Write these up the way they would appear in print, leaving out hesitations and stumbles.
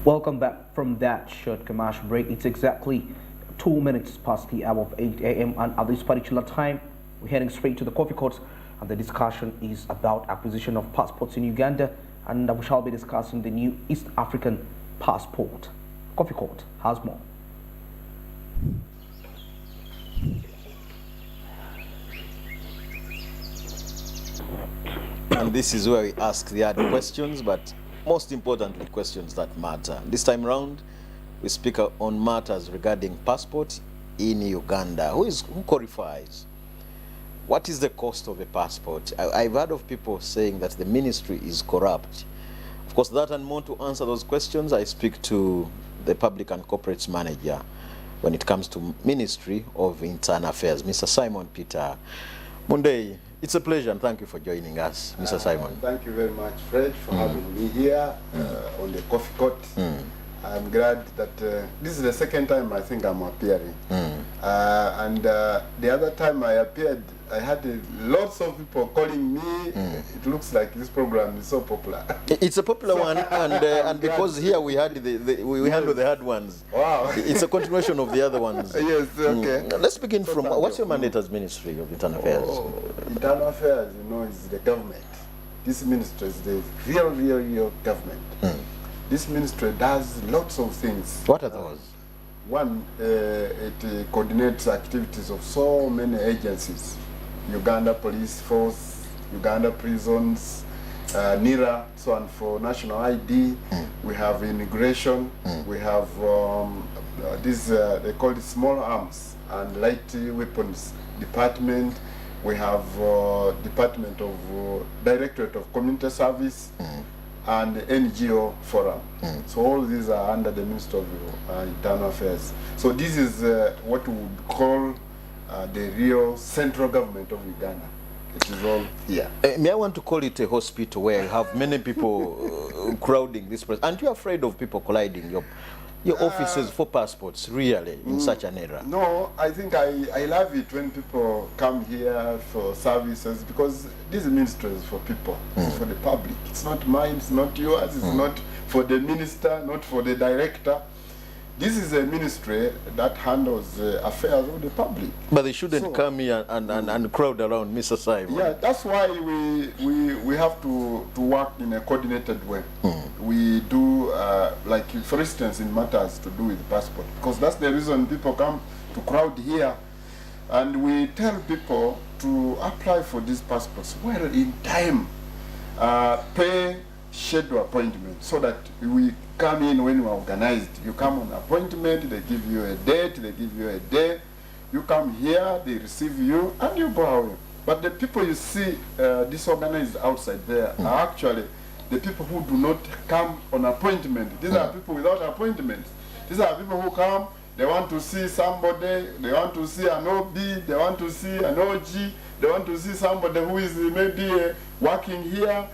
Welcome back from that short commercial break. It's exactly 2 minutes past the hour of 8 a.m. and at this particular time, we're heading straight to the coffee court, and the discussion is about acquisition of passports in Uganda, and we shall be discussing the new East African passport. Coffee court has more. And this is where we ask the hard questions, but most importantly, questions that matter. This time round, we speak on matters regarding passport in Uganda. Who qualifies? What is the cost of a passport? I've heard of people saying that the ministry is corrupt. Of course, that and more to answer those questions, I speak to the Public and Corporates Manager when it comes to Ministry of Internal Affairs, Mr. Simon Peter. Monday, it's a pleasure and thank you for joining us, Mr. Simon. Thank you very much, Fred, for having me here on the coffee court. I'm glad that this is the second time I think I'm appearing. And the other time I appeared, I had lots of people calling me. It looks like this program is so popular. It's a popular one, and because here we had we handle the hard ones. Wow. It's a continuation of the other ones. Yes, okay. Now, let's begin from, what's your mandate as Ministry of Internal Affairs? Internal Affairs, you know, is the government. This ministry is the real government. This ministry does lots of things. What are those? One, it coordinates activities of so many agencies. Uganda Police Force, Uganda Prisons, NIRA, so on for national ID. We have immigration. We have they call it small arms and light weapons department. We have Department of Directorate of Community Service and the NGO Forum. So all these are under the Ministry of Internal Affairs. So this is what we would call the real central government of Uganda. It is all here. May I want to call it a hospital where you have many people crowding this place? Aren't you afraid of people colliding your offices for passports, really, in such an era? No, I think I love it when people come here for services, because this ministry is for people, it's for the public. It's not mine, it's not yours, it's not for the minister, not for the director. This is a ministry that handles affairs of the public. But they shouldn't come here and crowd around Mr. Simon. Yeah, that's why we have to work in a coordinated way. We do, like for instance, in matters to do with passport, because that's the reason people come to crowd here. And we tell people to apply for these passports well in time, pay schedule appointment, so that we come in when we're organized. You come on appointment, they give you a date, they give you a day. You come here, they receive you, and you go away. But the people you see disorganized outside there are actually the people who do not come on appointment. These are people without appointments. These are people who come, they want to see somebody, they want to see an OB, they want to see an OG, they want to see somebody who is maybe working here,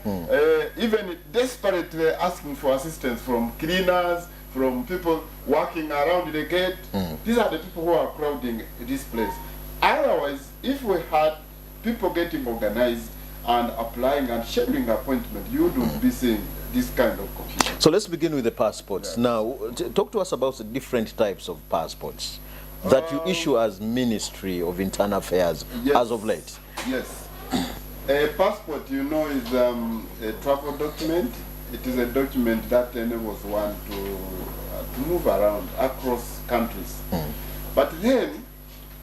even desperately asking for assistance from cleaners, from people working around the gate. These are the people who are crowding this place. Otherwise, if we had people getting organized and applying and scheduling appointment, you wouldn't be seeing this kind of confusion. So let's begin with the passports. Yes. Now, talk to us about the different types of passports that you issue as Ministry of Internal Affairs as of late. Yes. A passport, you know, is a travel document. It is a document that enables one to move around across countries. But then,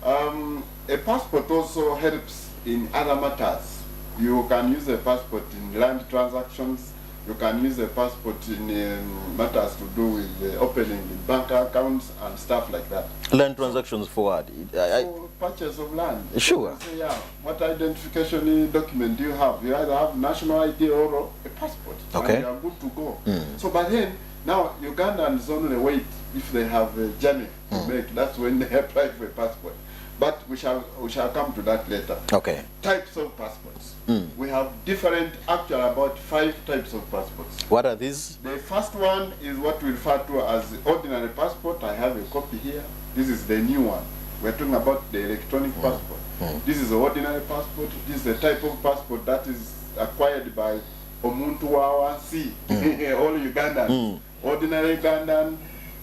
a passport also helps in other matters. You can use a passport in land transactions. You can use a passport in matters to do with opening bank accounts and stuff like that. Land transactions for what? For purchase of land. Sure. So, yeah. What identification document do you have? You either have national ID or a passport. Okay. And you are good to go. So, but then, now Ugandans only wait if they have a journey to make. That's when they apply for a passport. But we shall come to that later. Okay. Types of passports. We have different, actually about 5 types of passports. What are these? The first one is what we refer to as the ordinary passport. I have a copy here. This is the new one. We're talking about the electronic passport. This is the ordinary passport. This is the type of passport that is acquired by omuntu wa wansi, all Ugandans, ordinary Ugandan.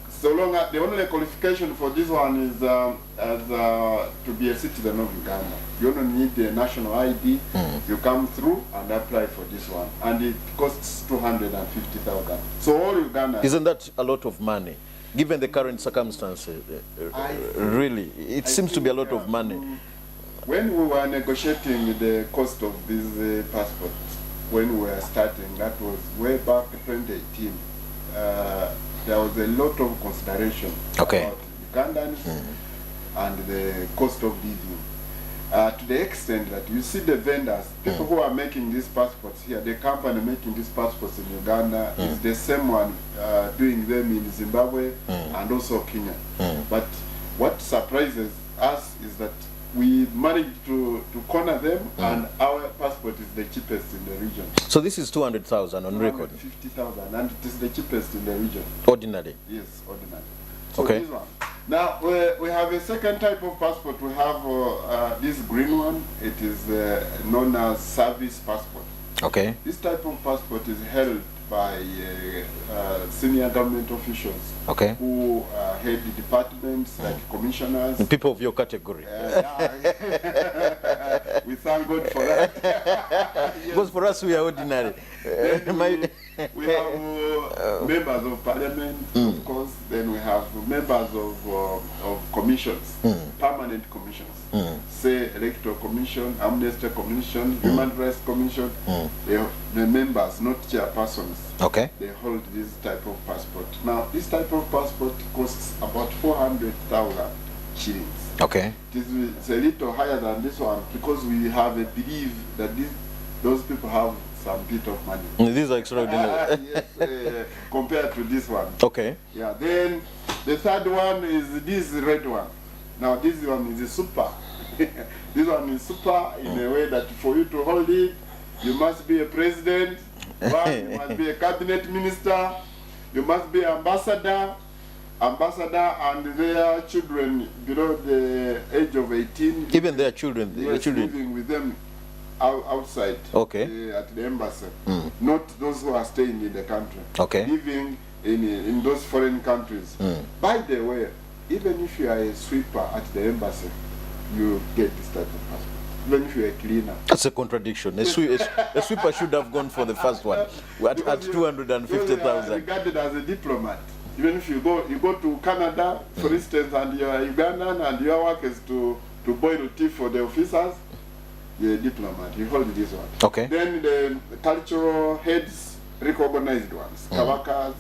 So long as the only qualification for this one is to be a citizen of Uganda. You only need the national ID. You come through and apply for this one, and it costs 250,000. So all Ugandans. Isn't that a lot of money, given the current circumstances? Really, it seems to be a lot of money. When we were negotiating the cost of these passports, when we were starting, that was way back 2018. There was a lot of consideration about Ugandans and the cost of living. To the extent that you see the vendors, people who are making these passports here, the company making these passports in Uganda is the same one doing them in Zimbabwe and also Kenya. But what surprises us is that we managed to corner them, and our passport is the cheapest in the region. So this is 200,000 on record? 50,000, and it is the cheapest in the region. Ordinary? Yes, ordinary. So this one. Now, we have a second type of passport. We have this green one. It is known as service passport. Okay. This type of passport is held by senior government officials who head the departments, like commissioners. People of your category. We thank God for that. Because for us, we are ordinary. We have members of parliament, of course. Then we have members of commissions, permanent commissions. Say Electoral Commission, Amnesty Commission, Human Rights Commission. The members, not chairpersons. They hold this type of passport. Now, this type of passport costs about 400,000 shillings. It's a little higher than this one because we have a belief that those people have some bit of money. These are extraordinary. Yes, compared to this one. Yeah. Then the third one is this red one. Now this one is a super. This one is super in a way that for you to hold it, you must be a president, you must be a cabinet minister, you must be ambassador, and their children below the age of 18. Even their children? Yes, living with them outside at the embassy. Not those who are staying in the country. Living in those foreign countries. By the way, even if you are a sweeper at the embassy, you get this type of passport. Even if you are a cleaner. That's a contradiction. A sweeper should have gone for the first one at 250,000. Regarded as a diplomat. Even if you go to Canada, for instance, and you are Ugandan, and your work is to boil tea for the officers, you're a diplomat. You hold this one. Then the cultural heads, recognized ones, Kawakas,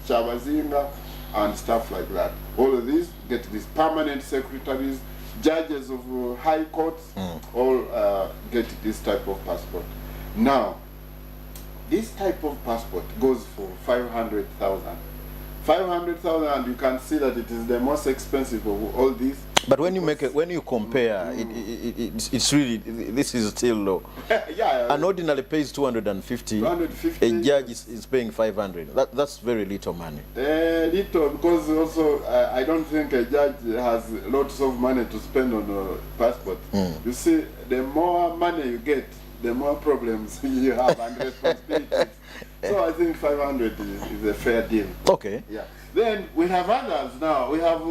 Chabazinga, and stuff like that. All of these get these permanent secretaries, judges of high courts, all get this type of passport. Now, this type of passport goes for 500,000. 500,000, and you can see that it is the most expensive of all these. But when you compare, it's really, this is still low. An ordinary pays 250. A judge is paying 500. That's very little money. Little, because also I don't think a judge has lots of money to spend on a passport. You see, the more money you get, the more problems you have and responsibilities. So I think 500 is a fair deal. Yeah. Then we have others now. We have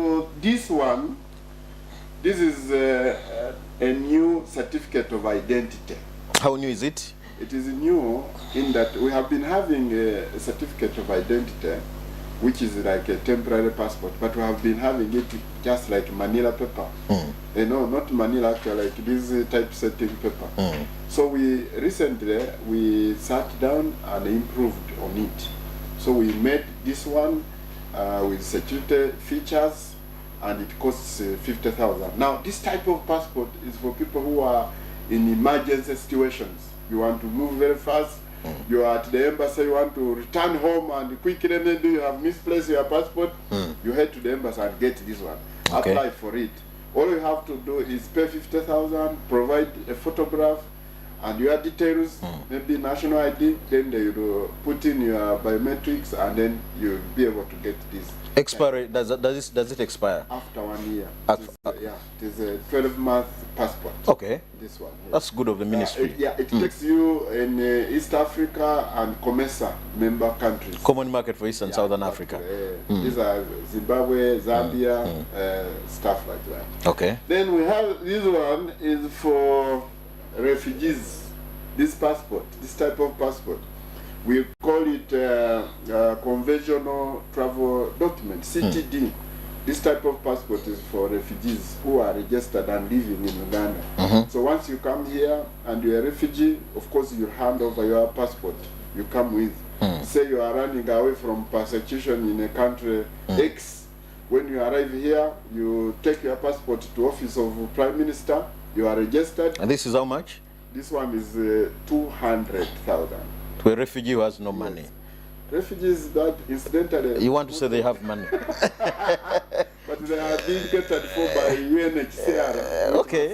this one. This is a new certificate of identity. How new is it? It is new in that we have been having a certificate of identity, which is like a temporary passport, but we have been having it just like Manila paper. Not Manila, actually, like this typesetting paper. So we recently sat down and improved on it. So we made this one with security features, and it costs 50,000. Now, this type of passport is for people who are in emergency situations. You want to move very fast. You are at the embassy, you want to return home, and quickly maybe you have misplaced your passport. You head to the embassy and get this one. Apply for it. All you have to do is pay 50,000, provide a photograph and your details, maybe national ID, then they will put in your biometrics, and then you'll be able to get this. Expiry, does it expire? After 1 year. It is a 12-month passport. Okay. This one. Yes. That's good of the ministry. It takes you in East Africa and COMESA member countries. Common market for East and Southern Africa. These are Zimbabwe, Zambia, stuff like that. Okay. Then we have this one is for refugees. This passport, this type of passport, we call it conventional travel document, CTD. This type of passport is for refugees who are registered and living in Uganda. So once you come here and you're a refugee, of course you hand over your passport you come with. Say you are running away from persecution in a country X. When you arrive here, you take your passport to office of Prime Minister, you are registered. And this is how much? This one is 200,000. To a refugee who has no money. Refugees that incidentally... You want to say they have money? But they are being catered for by UNHCR. Okay.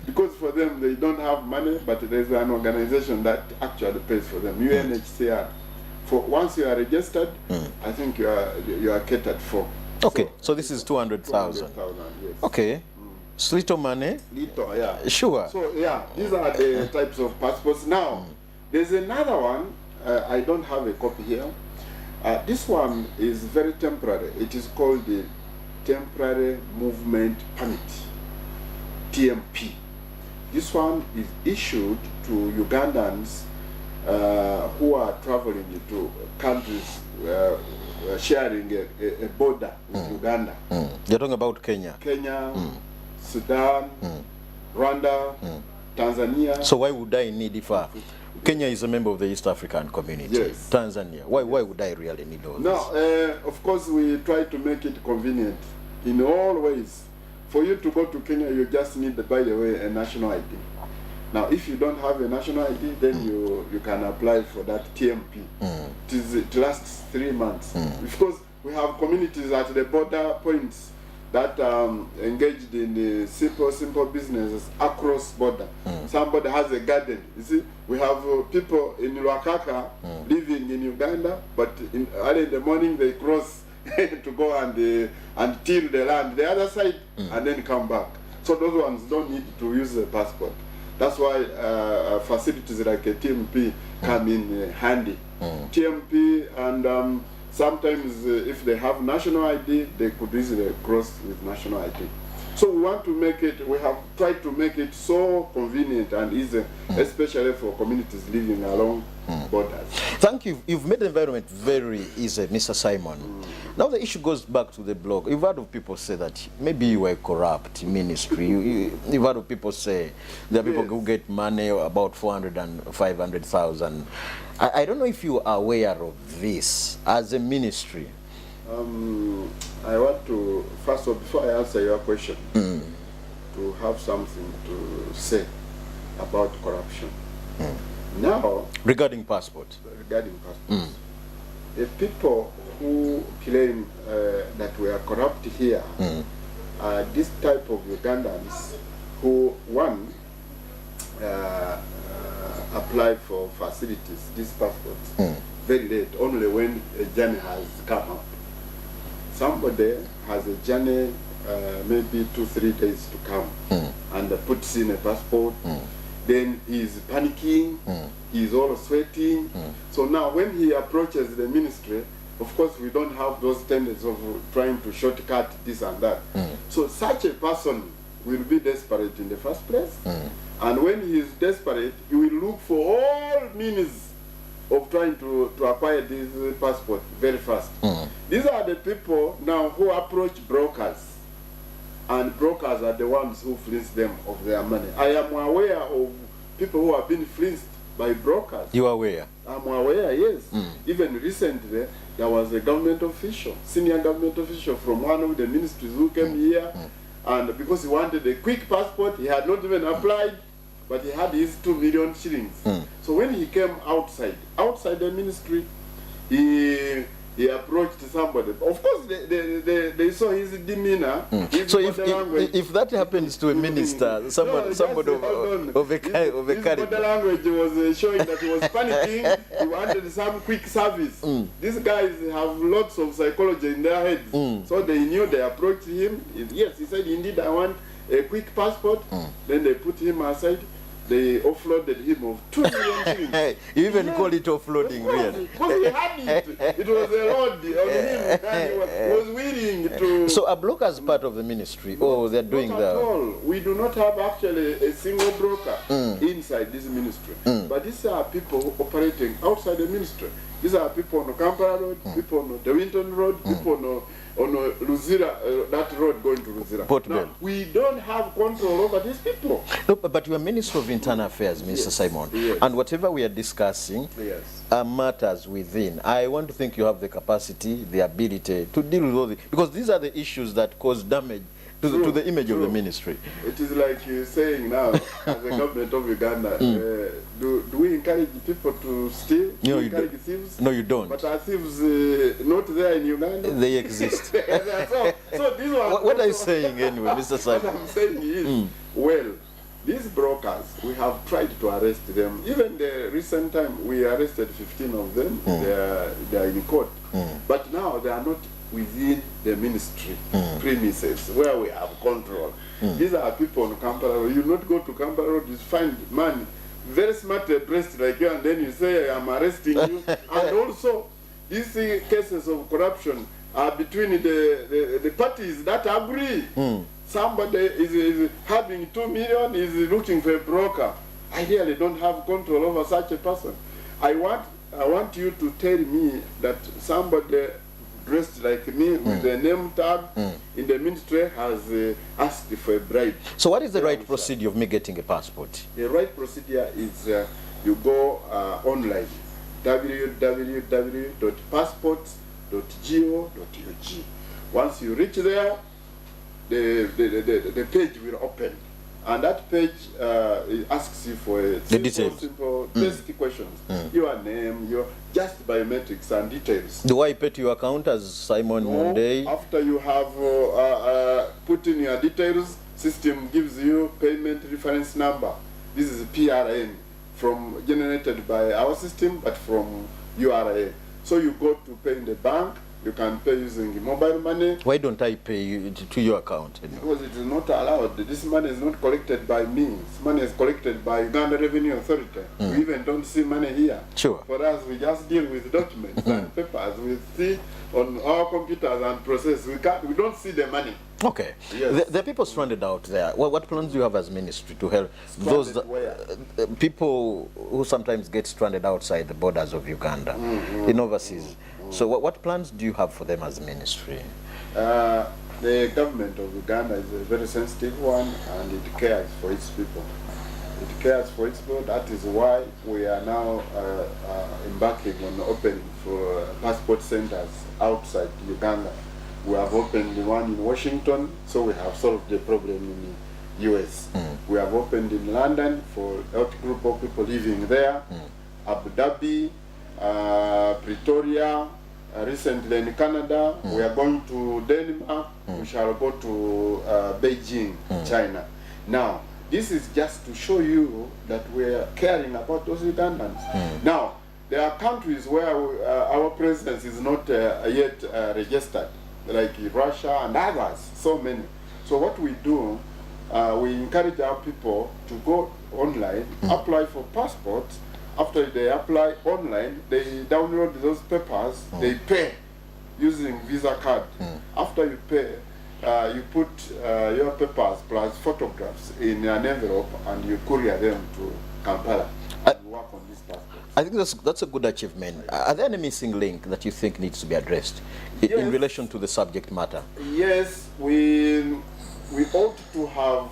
Because for them, they don't have money, but there's an organization that actually pays for them, UNHCR. For once you are registered, I think you are catered for. Okay, so this is 200,000. 200,000, yes. Okay. It's little money. Little, yeah. Sure. So, yeah, these are the types of passports. Now, there's another one. I don't have a copy here. This one is very temporary. It is called the Temporary Movement Permit, TMP. This one is issued to Ugandans who are traveling into countries sharing a border with Uganda. You're talking about Kenya? Kenya, Sudan, Rwanda, Tanzania. So why would I need if Kenya is a member of the East African community? Yes. Tanzania. Why would I really need all this? No, of course we try to make it convenient in all ways. For you to go to Kenya, you just need, by the way, a national ID. Now, if you don't have a national ID, then you can apply for that TMP. It lasts 3 months. Because we have communities at the border points that engaged in the simple businesses across border. Somebody has a garden. You see, we have people in Lwakaka living in Uganda, but early in the morning they cross to go and till the land the other side and then come back. So those ones don't need to use a passport. That's why facilities like a TMP come in handy. TMP and sometimes if they have national ID, they could easily cross with national ID. So we want to make it, we have tried to make it so convenient and easy, especially for communities living along borders. Thank you. You've made the environment very easy, Mr. Simon. Now the issue goes back to the blog. You've heard of people say that maybe you were corrupt ministry. You've heard of people say there are people who get money about 400 and 500,000. I don't know if you are aware of this as a ministry. I want to, first of all, before I answer your question, to have something to say about corruption. Now, regarding passports. The people who claim that we are corrupt here are this type of Ugandans who, one, apply for facilities, these passports, very late, only when a journey has come up. Somebody has a journey, maybe 2-3 days to come, and puts in a passport. Then he's panicking, he's all sweating. So now when he approaches the ministry, of course we don't have those tendencies of trying to shortcut this and that. So such a person will be desperate in the first place. And when he is desperate, he will look for all means of trying to acquire this passport very fast. These are the people now who approach brokers. And brokers are the ones who fleece them of their money. I am aware of people who have been fleeced by brokers. You are aware? I'm aware, yes. Even recently, there was a government official, senior government official from one of the ministries who came here, and because he wanted a quick passport, he had not even applied, but he had his 2 million shillings. So when he came outside the ministry, he approached somebody. Of course, they saw his demeanor. So if that happens to a minister, somebody of a character, body language was showing that he was panicking. He wanted some quick service. These guys have lots of psychology in their heads, so they knew. They approached him. Yes, he said, indeed, I want a quick passport, then they put him aside. They offloaded him of 2 million shillings. You even call it offloading, really? Because he had it. It was a load on him, and he was willing to... So a broker is part of the ministry? Oh, they're doing not that? At all. We do not have actually a single broker inside this ministry. But these are people operating outside the ministry. These are people on the Kampala Road, people on the Winton Road, people on Luzira, that road going to Luzira. Now, we don't have control over these people. No, but you are Minister of Internal Affairs, Mr. Simon. Yes. And whatever we are discussing are matters within. I want to think you have the capacity, the ability to deal with all the... Because these are the issues that cause damage to the image of the ministry. It is like you're saying now, as the government of Uganda, do we encourage people to steal? No, do we you encourage don't. thieves? No, you don't. But are thieves not there in Uganda? They exist. So these are What are you saying anyway, Mr. Simon? What I'm saying is, well, these brokers, we have tried to arrest them. Even the recent time, we arrested 15 of them. They are in court. But now they are not within the ministry premises where we have control. These are people on Kampala Road. You not go to Kampala Road, you find man very smart dressed like you, and then you say, I'm arresting you. And also, these cases of corruption are between the parties that agree. Somebody is having 2 million, is looking for a broker. I really don't have control over such a person. I want you to tell me that somebody dressed like me with the name tag in the ministry has asked for a bribe. So what is the right procedure of me getting a passport? The right procedure is you go online, www.passports.go.ug. Once you reach there, the page will open. And that page asks you for a simple basic questions. Your name, your just biometrics and details. Do I pay to your account as Simon Monday? After you have put in your details, system gives you payment reference number. This is PRN generated by our system, but from URA. So you go to pay in the bank. You can pay using mobile money. Why don't I pay to your account? Because it is not allowed. This money is not collected by me. This money is collected by Uganda Revenue Authority. We even don't see money here. Sure. For us, we just deal with documents and papers. We see on our computers and process. We don't see the money. Okay. Yes. The people stranded out there. What plans do you have as ministry to help those people who sometimes get stranded outside the borders of Uganda, in overseas? So what plans do you have for them as a ministry? The government of Uganda is a very sensitive one, and it cares for its people. It cares for its people. That is why we are now embarking on opening for passport centers outside Uganda. We have opened one in Washington, so we have solved the problem in the US. We have opened in London for a group of people living there, Abu Dhabi, Pretoria, recently in Canada. We are going to Denmark. We shall go to Beijing, China. Now, this is just to show you that we are caring about those Ugandans. Now, there are countries where our presence is not yet registered, like Russia and others, so many. So what we do, we encourage our people to go online, apply for passports. After they apply online, they download those papers, they pay using Visa card. After you pay, you put your papers plus photographs in an envelope and you courier them to Kampala and work on these passports. I think that's a good achievement. Are there any missing link that you think needs to be addressed in relation to the subject matter? Yes, we ought to have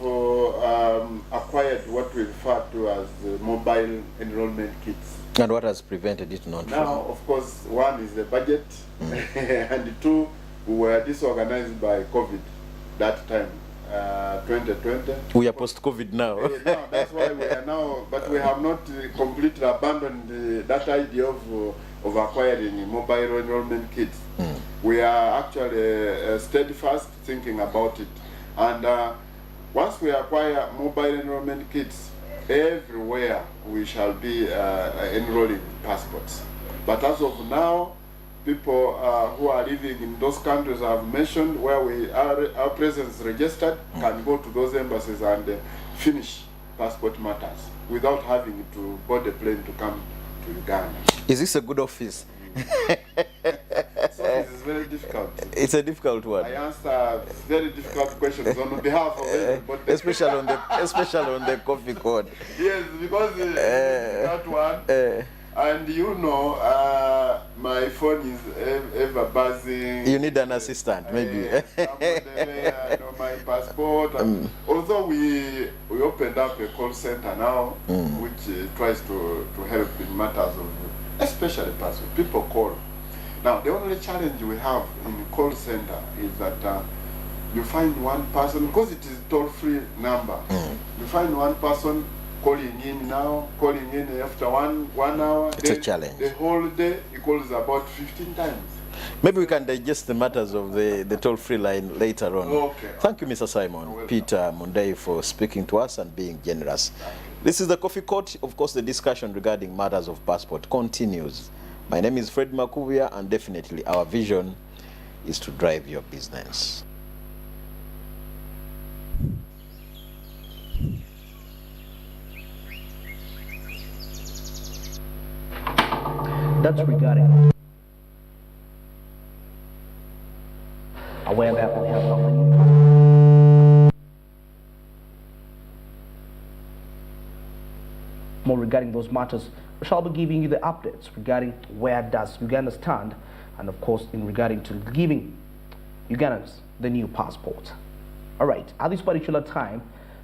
acquired what we refer to as mobile enrollment kits. And what has prevented it not? Now, of course, one is the budget, and two, we were disorganized by COVID that time, 2020. We are post-COVID now. Now. That's why we are now, but we have not completely abandoned that idea of acquiring mobile enrollment kits. We are actually steadfast thinking about it. And once we acquire mobile enrollment kits, everywhere we shall be enrolling passports. But as of now, people who are living in those countries I've mentioned, where our presence is registered, can go to those embassies and finish passport matters without having to board a plane to come to Uganda. Is this a good office? So this is very difficult. It's a difficult one. I answer very difficult questions on behalf of everybody. especially on the coffee code. Yes, because that one. And you know, my phone is ever buzzing. You need an assistant, maybe. My passport. Although we opened up a call center now, which tries to help in matters of, especially passport. People call. Now, the only challenge we have in the call center is that you find one person, because it is a toll-free number. You find one person calling in now, calling in after one hour. It's a challenge. The whole day he calls about 15 times. Maybe we can digest the matters of the toll-free line later on. Okay. Thank you, Mr. Simon Peter Mundei, for speaking to us and being generous. This is the Coffee Court. Of course, the discussion regarding matters of passport continues. My name is Fred Makuvia, and definitely our vision is to drive your business. That's regarding aware that we have nothing more regarding those matters. We shall be giving you the updates regarding where does Uganda stand, and of course in regarding to giving Ugandans the new passport. All right, at this particular time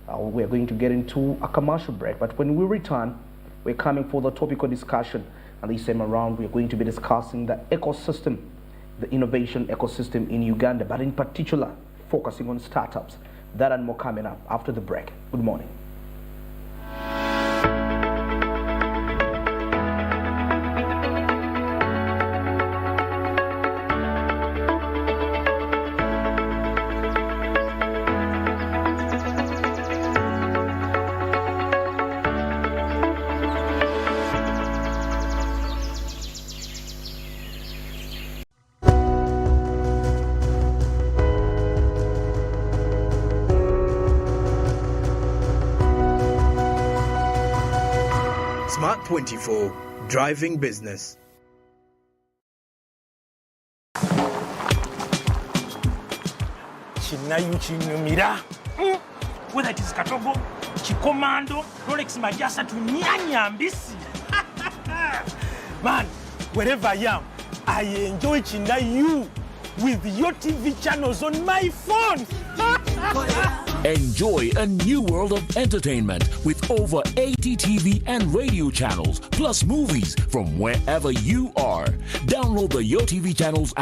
we're going to get into a commercial break, but when we return we're coming for the topical discussion. And this time around, we're going to be discussing the ecosystem, the innovation ecosystem in Uganda, but in particular, focusing on startups. That and more coming up after the break. Good morning. SMART24, driving business. Chinayuchinyumira. Whether it is Katogo, Chikomando, Rolex Majasa to Nyanyambisi. Man, wherever I am, I enjoy Chinayu with your TV channels on my phone. Enjoy a new world of entertainment with over 80 TV and radio channels, plus movies from wherever you are. Download the Yo TV channels app.